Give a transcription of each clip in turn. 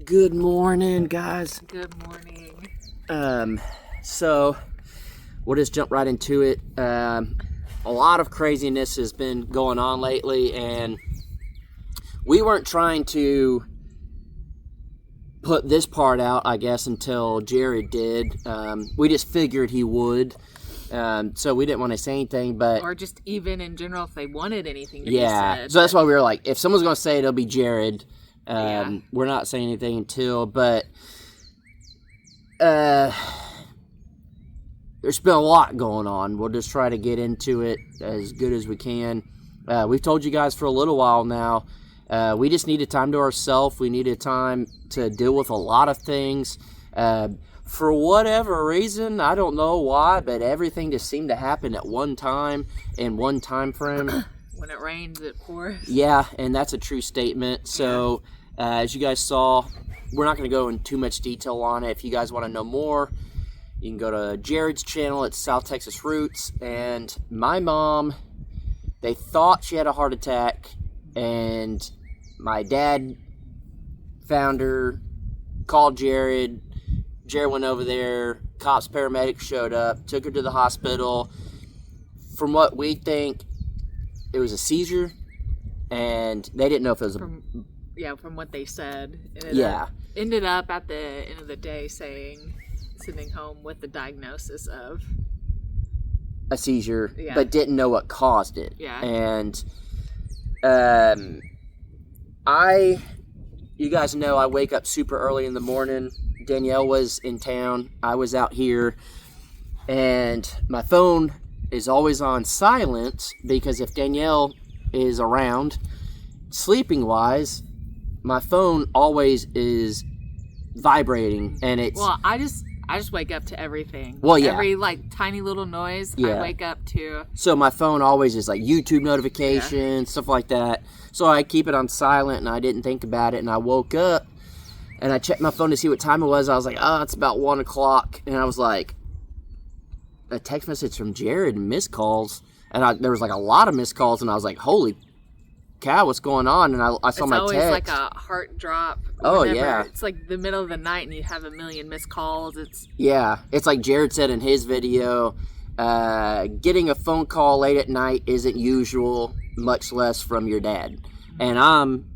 Good morning, guys. Good morning. So we'll just jump right into it. A lot of craziness has been going on lately, and we weren't trying to put this part out, I guess, until Jared did. We just figured he would. So we didn't want to say anything, but... Or just even in general, if they wanted anything to be said. So that's why we were like, if someone's going to say it, it'll be Jared. We're not saying anything until, but there's been a lot going on. We'll just try to get into it as good as we can. We've told you guys for a little while now, we just needed time to ourselves. We needed time to deal with a lot of things. For whatever reason, I don't know why, but everything just seemed to happen at one time in one time frame. When it rains, it pours. Yeah, and that's a true statement. So, as you guys saw, we're not going to go in too much detail on it. If you guys want to know more, you can go to Jared's channel at South Texas Roots. And my mom, they thought she had a heart attack, and my dad found her, called Jared. Jared went over there. Cops, paramedics showed up, took her to the hospital. From what we think, it was a seizure, and they didn't know if it was from what they said. Ended up at the end of the day sending home with the diagnosis of a seizure, but didn't know what caused it. Yeah. And you guys know I wake up super early in the morning. Danielle was in town. I was out here, and my phone is always on silent because if Danielle is around, sleeping wise, my phone always is vibrating, and it's... Well, I just wake up to everything. Well, yeah. Every, tiny little noise, I wake up to. So my phone always is, YouTube notifications, stuff like that. So I keep it on silent, and I didn't think about it, and I woke up, and I checked my phone to see what time it was. I was like, oh, it's about 1 o'clock, and I was like, a text message from Jared and missed calls, and there was a lot of missed calls, and I was like, holy cow, what's going on? And I saw my text. It's always like a heart drop. Oh, yeah. It's like the middle of the night and you have a million missed calls. It's like Jared said in his video, getting a phone call late at night isn't usual, much less from your dad. And I'm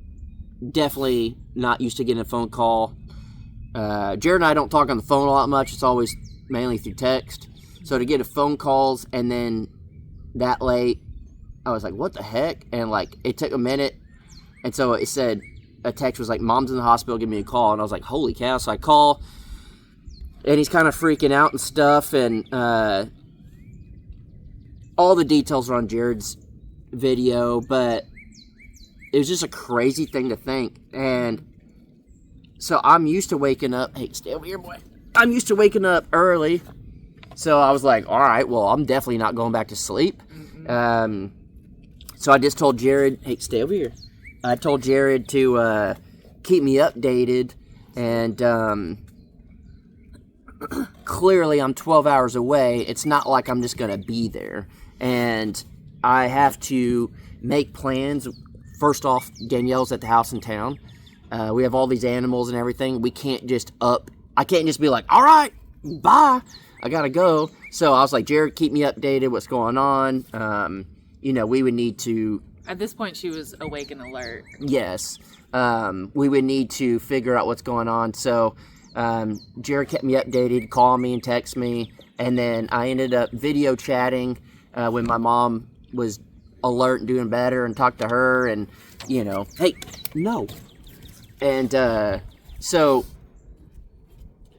definitely not used to getting a phone call. Jared and I don't talk on the phone a lot much. It's always mainly through text. So to get a phone calls and then that late, I was like, what the heck? And it took a minute. And so it said, a text was like, mom's in the hospital, give me a call. And I was like, holy cow. So I call, and he's kind of freaking out and stuff. And all the details are on Jared's video, but it was just a crazy thing to think. And so I'm used to waking up. Hey, stay over here, boy. I'm used to waking up early. So I was like, all right, well, I'm definitely not going back to sleep. Mm-hmm. So I just told Jared, hey, stay over here. I told Jared to keep me updated. And clearly I'm 12 hours away. It's not like I'm just going to be there. And I have to make plans. First off, Danielle's at the house in town. We have all these animals and everything. We can't just I can't just be like, all right, bye. I got to go. So I was like, Jared, keep me updated. What's going on? We would need to... At this point, she was awake and alert. Yes. We would need to figure out what's going on. So Jared kept me updated, call me and text me. And then I ended up video chatting when my mom was alert and doing better, and talked to her and, hey, no. And so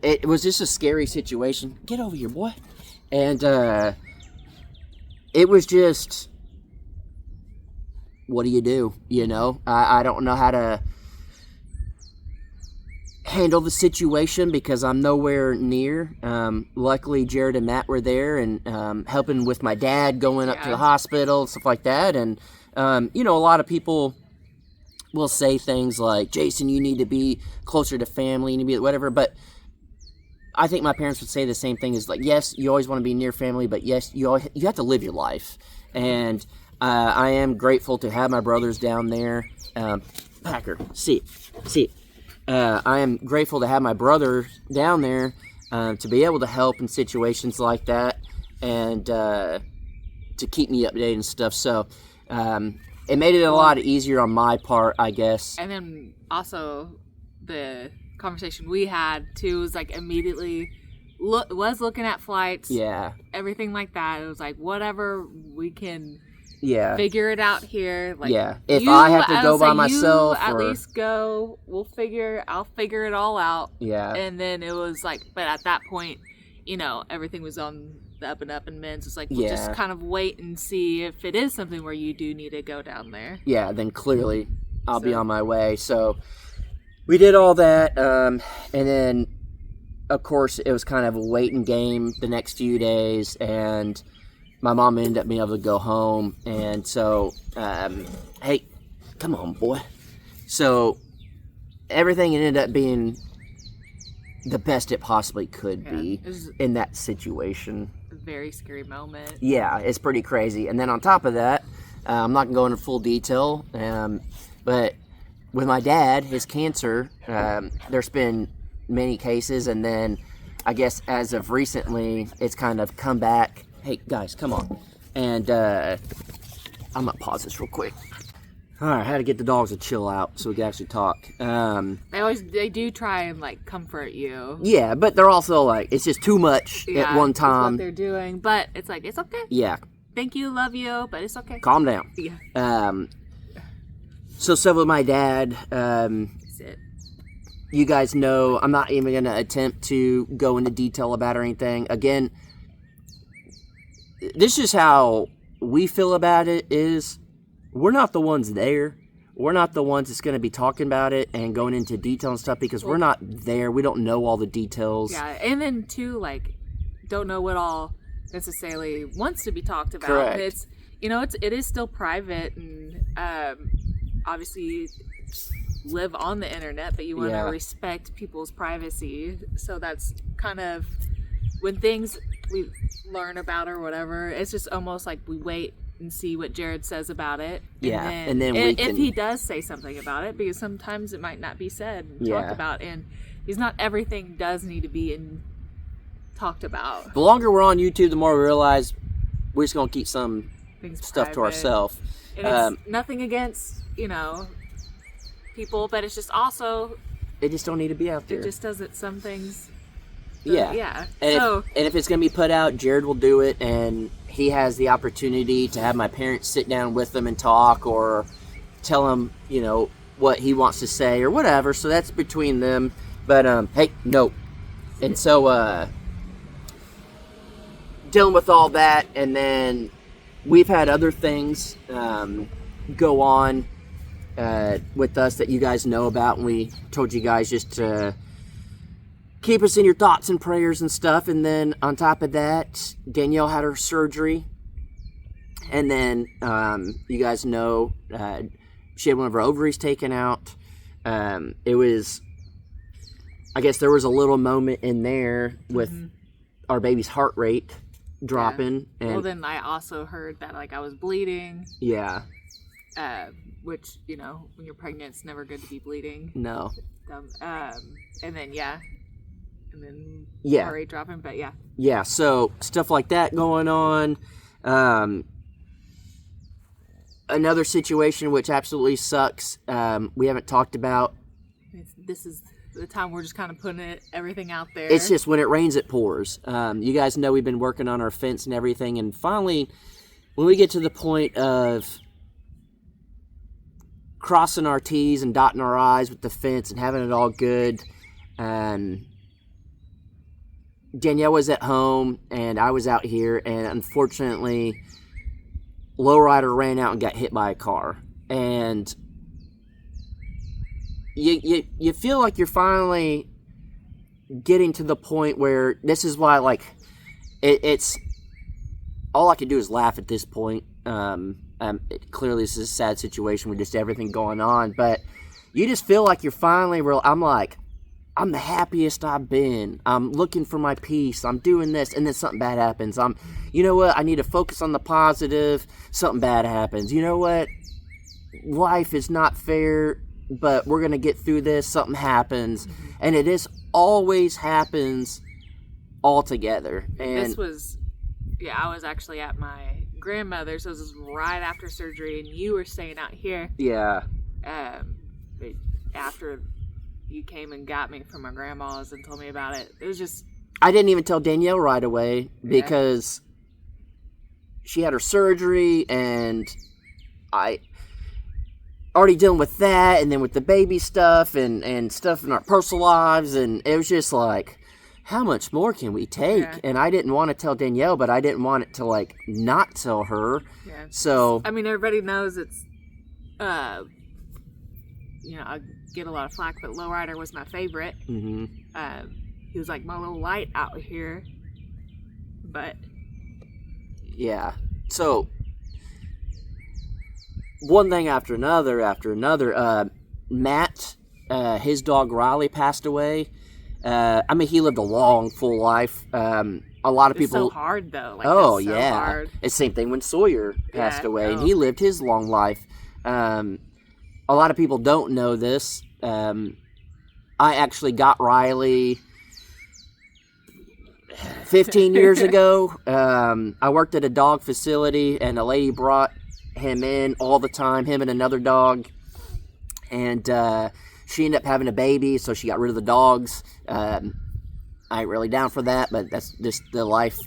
it was just a scary situation. Get over here, boy. And it was just... What do you do? I don't know how to handle the situation because I'm nowhere near. Luckily, Jared and Matt were there and helping with my dad going up to the hospital and stuff like that. And, a lot of people will say things like, Jason, you need to be closer to family, you need to be whatever. But I think my parents would say the same thing, is yes, you always want to be near family, but yes, you have to live your life. And I am grateful to have my brothers down there. Packer, see it. I am grateful to have my brother down there to be able to help in situations like that and to keep me updated and stuff. So it made it a lot easier on my part, I guess. And then also the conversation we had too was like immediately was looking at flights, everything like that. It was like whatever we can figure it out here. Like, if I have to go by myself, at least go. I'll figure it all out. And then it was like, but at that point, everything was on the up and up, and Men's was like, we'll just kind of wait and see if it is something where you do need to go down there. Then clearly I'll be on my way. So we did all that, and then of course it was kind of a waiting game the next few days, and my mom ended up being able to go home. And so hey, come on, boy. So everything ended up being the best it possibly could be in that situation. A very scary moment. Yeah, it's pretty crazy. And then on top of that, I'm not going to go into full detail, but with my dad, his cancer, there's been many cases, and then I guess as of recently, it's kind of come back. Hey, guys, come on. And I'm going to pause this real quick. All right, I had to get the dogs to chill out so we could actually talk. They do try and like comfort you. Yeah, but they're also like, it's just too much at one time. That's what they're doing, but it's like, it's okay. Yeah. Thank you, love you, but it's okay. Calm down. Yeah. So with my dad, That's it. You guys know, I'm not even going to attempt to go into detail about or anything. Again, this is how we feel about it is, we're not the ones there. We're not the ones that's going to be talking about it and going into detail and stuff because we're not there. We don't know all the details. Yeah, and then too, like, don't know what all necessarily wants to be talked about. Correct. It's, it is still private, and obviously live on the internet, but you want to respect people's privacy. So that's kind of when things we learn about or whatever, it's just almost like we wait and see what Jared says about it. And then if he does say something about it, because sometimes it might not be said and talked about, and because not everything does need to be talked about. The longer we're on YouTube, the more we realize we're just going to keep some stuff to ourselves. And it's nothing against, people, but it's just also... They just don't need to be out there. It just doesn't, some things... Yeah. And if it's going to be put out, Jared will do it, and he has the opportunity to have my parents sit down with them and talk, or tell him, what he wants to say or whatever. So that's between them. But, hey, no. And so, dealing with all that, and then we've had other things go on with us that you guys know about, and we told you guys just to keep us in your thoughts and prayers and stuff. And then on top of that, Danielle had her surgery, and then you guys know she had one of her ovaries taken out. It was, I guess there was a little moment in there with our baby's heart rate dropping. Yeah. And well, then I also heard that I was bleeding. Yeah. Which, when you're pregnant, it's never good to be bleeding. No. And then, and then heart rate dropping, but Yeah, so stuff like that going on. Another situation which absolutely sucks, we haven't talked about. This is the time we're just kind of putting everything out there. It's just when it rains, it pours. You guys know we've been working on our fence and everything, and finally, when we get to the point of crossing our T's and dotting our I's with the fence and having it all good, Danielle was at home and I was out here, and unfortunately lowrider ran out and got hit by a car. And you feel like you're finally getting to the point where this is why it's all I can do is laugh at this point. Clearly this is a sad situation with just everything going on, but you just feel like you're finally I'm the happiest I've been. I'm looking for my peace. I'm doing this, and then something bad happens. You know what? I need to focus on the positive. Something bad happens. You know what? Life is not fair. but we're going to get through this. Something happens. And it is always happens all together. And this was, I was actually at my grandmother's. So this was right after surgery, and you were staying out here. Yeah. But after you came and got me from my grandma's and told me about it, it was just... I didn't even tell Danielle right away because she had her surgery, and I already dealing with that, and then with the baby stuff and stuff in our personal lives, and it was just like, how much more can we take? Yeah. And I didn't want to tell Danielle, but I didn't want it to, like, not tell her. Yeah. So... I mean, everybody knows it's... you know, I get a lot of flack, but Lowrider was my favorite. Mm-hmm. He was like my little light out here. But... Yeah. So... one thing after another. Matt, his dog Riley passed away. I mean, he lived a long, full life. A lot of it's people... so hard, though. Like, oh, it's so yeah. hard. It's the same thing when Sawyer passed away, and oh. he lived his long life. A lot of people don't know this. I actually got Riley 15 years ago. I worked at a dog facility, and a lady brought him in all the time, him and another dog. And she ended up having a baby, so she got rid of the dogs. I ain't really down for that, but that's just the life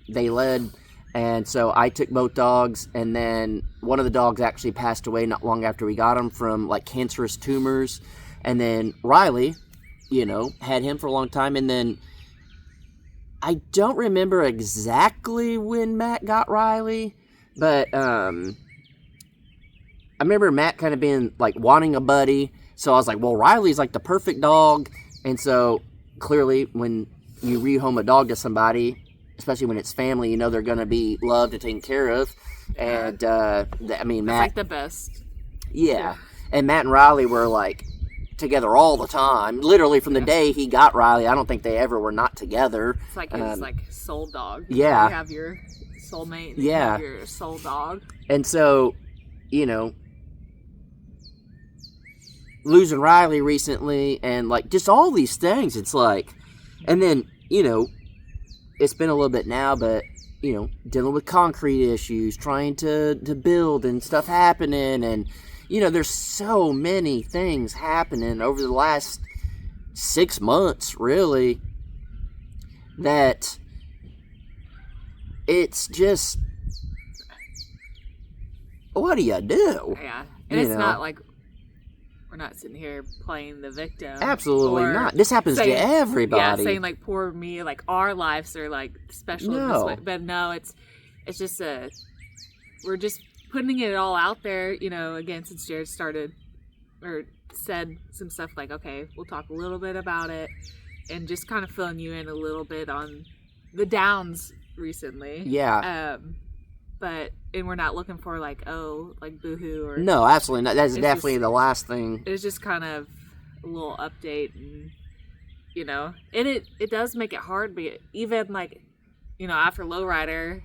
they led. And so I took both dogs, and then one of the dogs actually passed away not long after we got him from, like, cancerous tumors. And then Riley, you know, had him for a long time. And then I don't remember exactly when Matt got Riley, but I remember Matt kind of being, like, wanting a buddy. So I was like, well, Riley's, like, the perfect dog. And so clearly when you rehome a dog to somebody, especially when it's family, you know they're going to be loved and taken care of. And, I mean, Matt... It's like the best. Yeah. And Matt and Riley were, like, together all the time. Literally from the day he got Riley, I don't think they ever were not together. It's like his, like, soul dog. Yeah. You have your soulmate, and Yeah. you have your soul dog. And so, you know, losing Riley recently, and, like, just all these things, it's like... And then, you know... It's been a little bit now, but, you know, dealing with concrete issues, trying to build and stuff happening. And, you know, there's so many things happening over the last 6 months, really, that it's just, what do you do? Yeah. And it's not like we're not sitting here playing the victim. Absolutely not. This happens to everybody. Yeah, saying like poor me, like our lives are like special in this way. But no, it's just we're just putting it all out there, you know, again, since Jared started or said some stuff like, okay, we'll talk a little bit about it, and just kind of filling you in a little bit on the downs recently. Yeah. And we're not looking for like, oh, like boohoo or... No, absolutely not. That's definitely just the last thing. It's just kind of a little update, and, you know, and it does make it hard, but even like, you know, after Lowrider,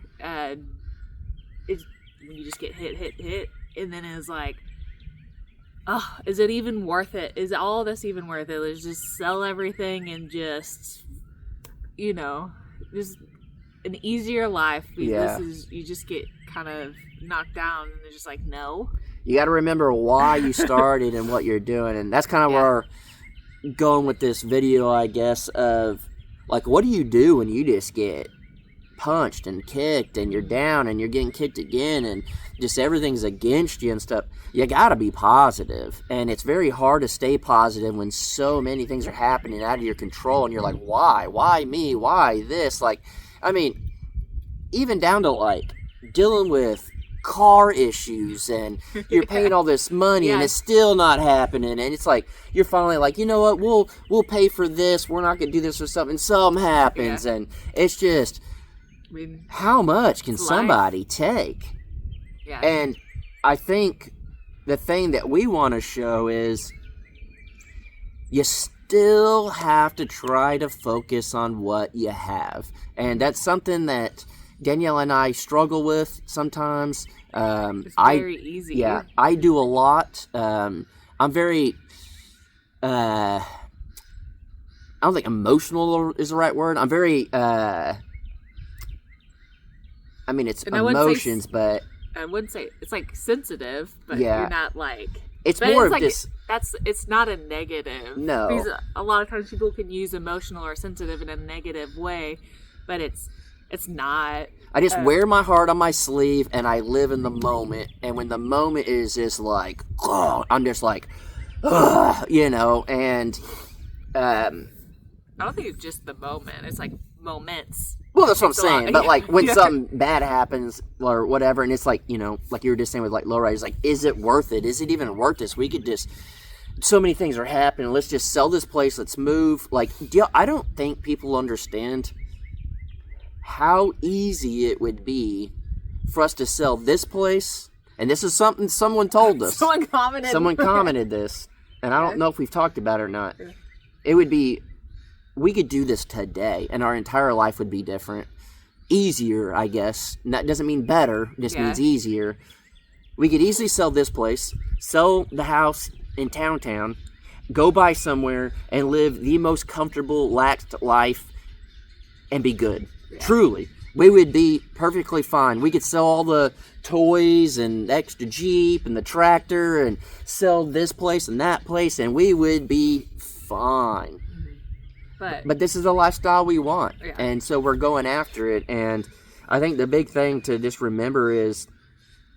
it's when you just get hit, and then it's like, oh, is it even worth it? Is all this even worth it? Let's just sell everything and just, you know, just an easier life. Because this is, you just get kind of knocked down, and they're just like, no. You got to remember why you started and what you're doing, and that's kind of where we're going with this video, I guess, of like, what do you do when you just get punched and kicked, and you're down, and you're getting kicked again, and just everything's against you and stuff? You got to be positive, and it's very hard to stay positive when so many things are happening out of your control, and you're like, why me, why this? Like, I mean, even down to like dealing with car issues, and you're paying all this money and it's still not happening, and it's like you're finally like, you know what, we'll pay for this, we're not gonna do this or something, something happens, and it's just, I mean, how much can somebody take? And I think the thing that we want to show is you still have to try to focus on what you have, and that's something that Danielle and I struggle with sometimes. It's very easy. Yeah, I do a lot. I'm very, I don't think emotional is the right word. I'm very, I mean, it's And emotions, but I wouldn't say it's like sensitive, but Yeah. you're not like. it's But more it's of like this. it's not a negative. No. Because a lot of times people can use emotional or sensitive in a negative way, but it's not. I just wear my heart on my sleeve and I live in the moment. And when the moment is just like, oh, I'm just like, you know, and I don't think it's just the moment. It's like moments. well, that's what I'm It's a lot, saying. But yeah. like when Yeah. something bad happens or whatever, and it's like, you know, like you were just saying with like low riders, like, is it worth it? Is it even worth this? We could just, so many things are happening. Let's just sell this place. Let's move. Like, I don't think people understand how easy it would be for us to sell this place. And this is something someone told us. Someone commented. Someone commented this, and I don't know if we've talked about it or not. It would be, we could do this today, and our entire life would be different. Easier, I guess. That doesn't mean better, it just means easier. We could easily sell this place, sell the house in town, go buy somewhere, and live the most comfortable, laxed life, and be good. Yeah. Truly. We would be perfectly fine. We could sell all the toys and extra Jeep and the tractor and sell this place and that place, and we would be fine. But this is the lifestyle we want, and so we're going after it. And I think the big thing to just remember is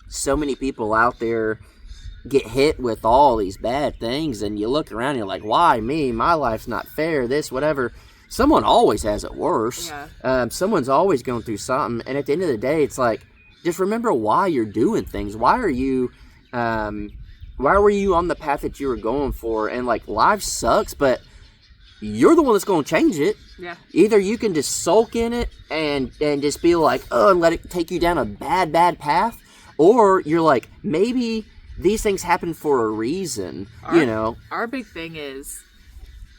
so many people out there get hit with all these bad things, and you look around and you're like, why me? My life's not fair, this, whatever. Someone always has it worse. Yeah. Someone's always going through something, and at the end of the day, it's like, just remember why you're doing things. Why were you on the path that you were going for? And like, life sucks, but you're the one that's going to change it. Yeah. Either you can just sulk in it and just be like, oh, and let it take you down a bad path, or you're like, maybe these things happen for a reason. You know. Our big thing is,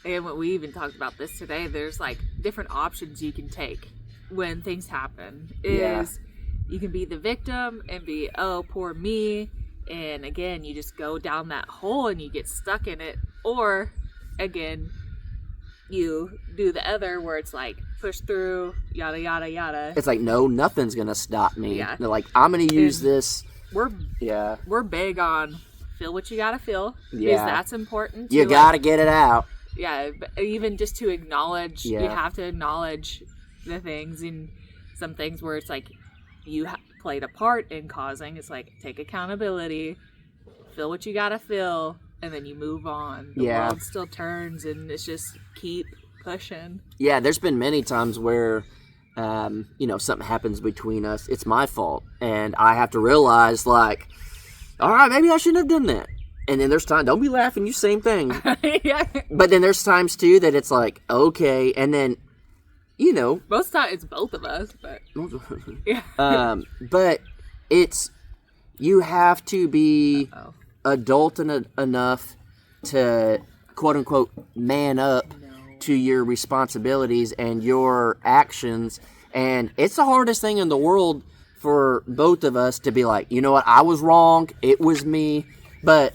and we even talked about this today, there's like different options you can take when things happen. You can be the victim and be, oh, poor me, and again, you just go down that hole and you get stuck in it. Or again, you do the other where it's like push through, yada yada yada. It's like, no, nothing's gonna stop me. Yeah. They're like, I'm gonna use this. We're big on feel what you gotta feel. Yeah. Because that's important too. You gotta get it out. Yeah, but even just to acknowledge, you have to acknowledge the things, and some things where it's like you played a part in causing. It's like, take accountability, feel what you gotta feel, and then you move on. The world still turns, and it's just keep pushing. Yeah, there's been many times where, something happens between us. It's my fault, and I have to realize, like, all right, maybe I shouldn't have done that. And then there's time, don't be laughing, you same thing. Yeah. But then there's times, too, that it's like, okay, and then, most of the time it's both of us, but... but it's, you have to be adult enough to, quote-unquote, man up to your responsibilities and your actions. And it's the hardest thing in the world for both of us to be like, you know what, I was wrong, it was me. But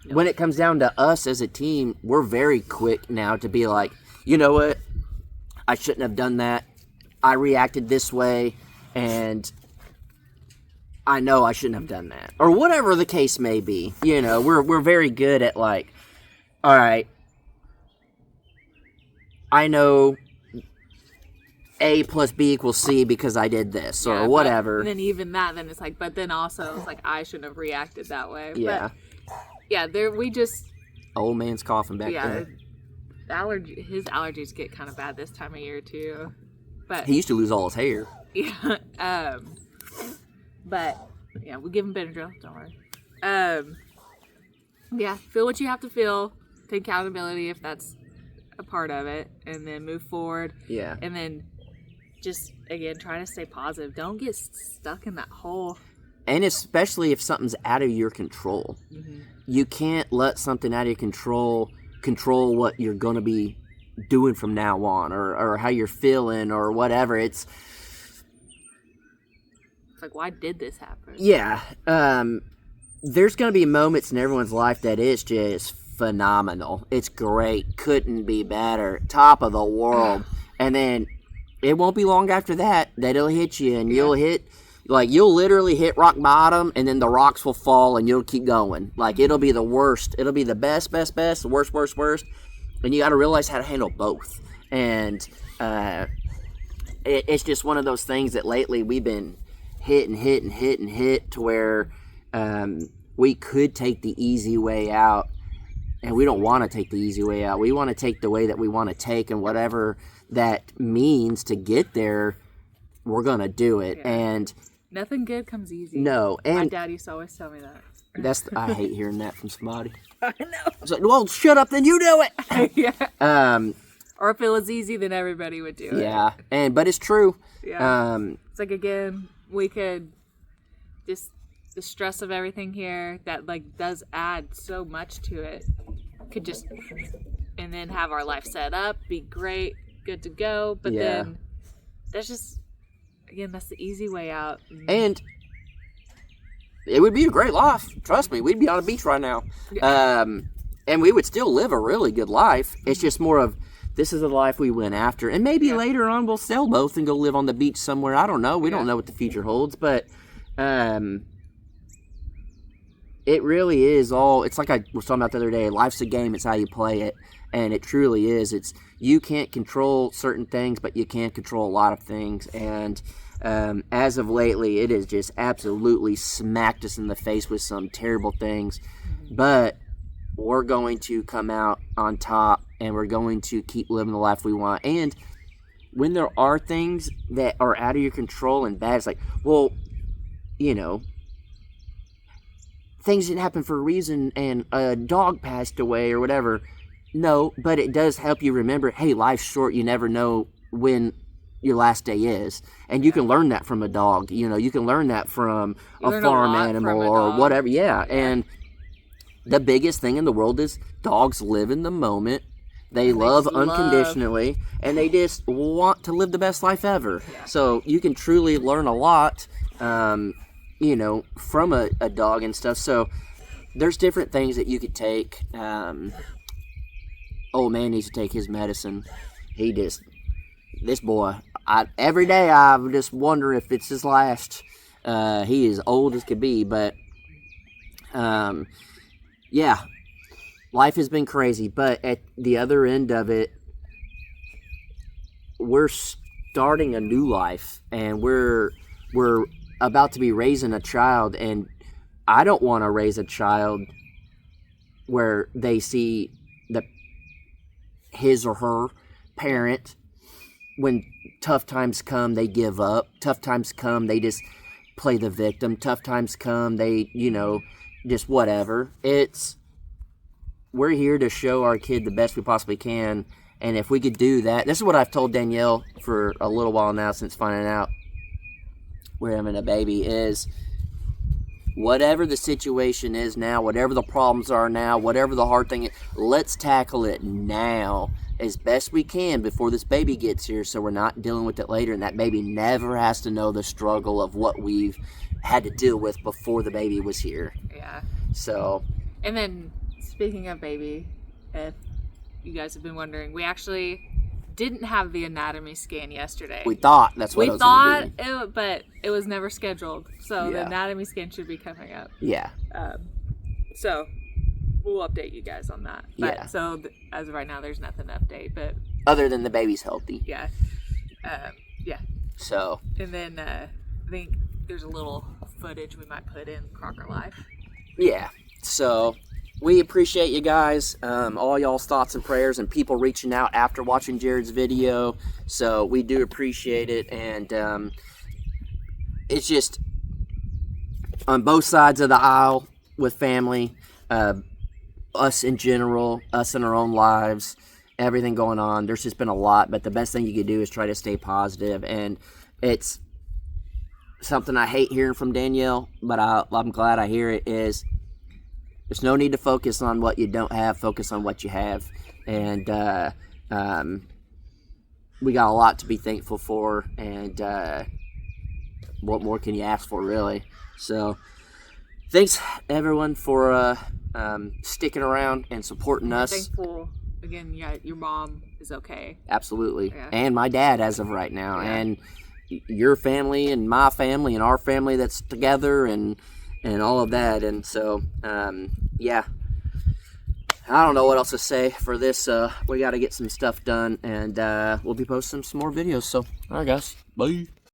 when it comes down to us as a team, we're very quick now to be like, you know what, I shouldn't have done that. I reacted this way, and I know I shouldn't have done that. Or whatever the case may be. We're very good at like, all right, I know A plus B equals C because I did this, or whatever. And then even that, then it's like, but then also it's like, I shouldn't have reacted that way. Yeah. But, we just... Old man's coughing back there. His allergies get kind of bad this time of year, too. But he used to lose all his hair. Yeah. But, we give him Benadryl, don't worry. Feel what you have to feel. Take accountability if that's a part of it. And then move forward. Yeah. And then just, again, try to stay positive. Don't get stuck in that hole. And especially if something's out of your control. Mm-hmm. You can't let something out of your control what you're going to be doing from now on, or how you're feeling, or whatever. It's like, why did this happen? Yeah. there's going to be moments in everyone's life that is just phenomenal. It's great. Couldn't be better. Top of the world. And then it won't be long after that it'll hit you, and you'll literally hit rock bottom, and then the rocks will fall, and you'll keep going. Like, it'll be the worst. It'll be the best, the worst. And you got to realize how to handle both. And it's just one of those things that lately we've been hit to where we could take the easy way out, and we don't want to take the easy way out. We want to take the way that we want to take, and whatever that means to get there, we're going to do it. Yeah. And nothing good comes easy. No. And my dad used to always tell me that. I hate hearing that from somebody. I know. It's like, well, shut up, then you do it. Yeah. Or if it was easy, then everybody would do it. Yeah. But it's true. Yeah. It's like, again, we could just, the stress of everything here that like does add so much to it, could just, and then have our life set up, be great, good to go. But then that's just, again, that's the easy way out. And it would be a great life. Trust me, we'd be on a beach right now. Yeah. And we would still live a really good life. It's just more of, this is the life we went after. And maybe later on we'll sell both and go live on the beach somewhere. I don't know. We don't know what the future holds. But it really is all, it's like I was talking about the other day, life's a game, it's how you play it. And it truly is. It's, you can't control certain things, but you can control a lot of things. And as of lately, it has just absolutely smacked us in the face with some terrible things. But we're going to come out on top, and we're going to keep living the life we want. And when there are things that are out of your control and bad, it's like, well, you know, things didn't happen for a reason, and a dog passed away or whatever. No, but it does help you remember, hey, life's short. You never know when your last day is. And you can learn that from a dog. You know, you can learn that from a farm animal or whatever. Yeah. And the biggest thing in the world is dogs live in the moment. They love unconditionally, and they just want to live the best life ever. Yeah. So you can truly learn a lot, you know, from a dog and stuff. So there's different things that you could take. Old man needs to take his medicine. This boy, every day I just wonder if it's his last. He is old as could be, but yeah, life has been crazy. But at the other end of it, we're starting a new life, and we're about to be raising a child, and I don't want to raise a child where they see his or her parent, when tough times come, they give up. Tough times come, they just play the victim. Tough times come, they, you know, just whatever. We're here to show our kid the best we possibly can. And if we could do that, this is what I've told Danielle for a little while now since finding out we're having a baby, is whatever the situation is now, whatever the problems are now, whatever the hard thing is, let's tackle it now as best we can before this baby gets here, so we're not dealing with it later, and that baby never has to know the struggle of what we've had to deal with before the baby was here. Yeah. So. And then, speaking of baby, if you guys have been wondering, we actually didn't have the anatomy scan yesterday. We thought that's what it was going to be. But it was never scheduled. So the anatomy scan should be coming up. Yeah. So we'll update you guys on that. But so as of right now, there's nothing to update. But other than the baby's healthy. Yeah. Yeah. So. And then I think there's a little footage we might put in Crocker Life. Yeah. So. We appreciate you guys, all y'all's thoughts and prayers, and people reaching out after watching Jared's video. So we do appreciate it, and it's just on both sides of the aisle with family, us in general, us in our own lives, everything going on. There's just been a lot, but the best thing you can do is try to stay positive, and it's something I hate hearing from Danielle, but I'm glad I hear it, is there's no need to focus on what you don't have. Focus on what you have. And we got a lot to be thankful for. And what more can you ask for, really? So thanks everyone for sticking around and supporting us. Thankful again. Yeah, your mom is okay. Absolutely, Yeah. and my dad as of right now, Yeah. and your family and my family and our family that's together and all of that. And so yeah, I don't know what else to say for this. We got to get some stuff done, and we'll be posting some more videos. So all right guys, bye.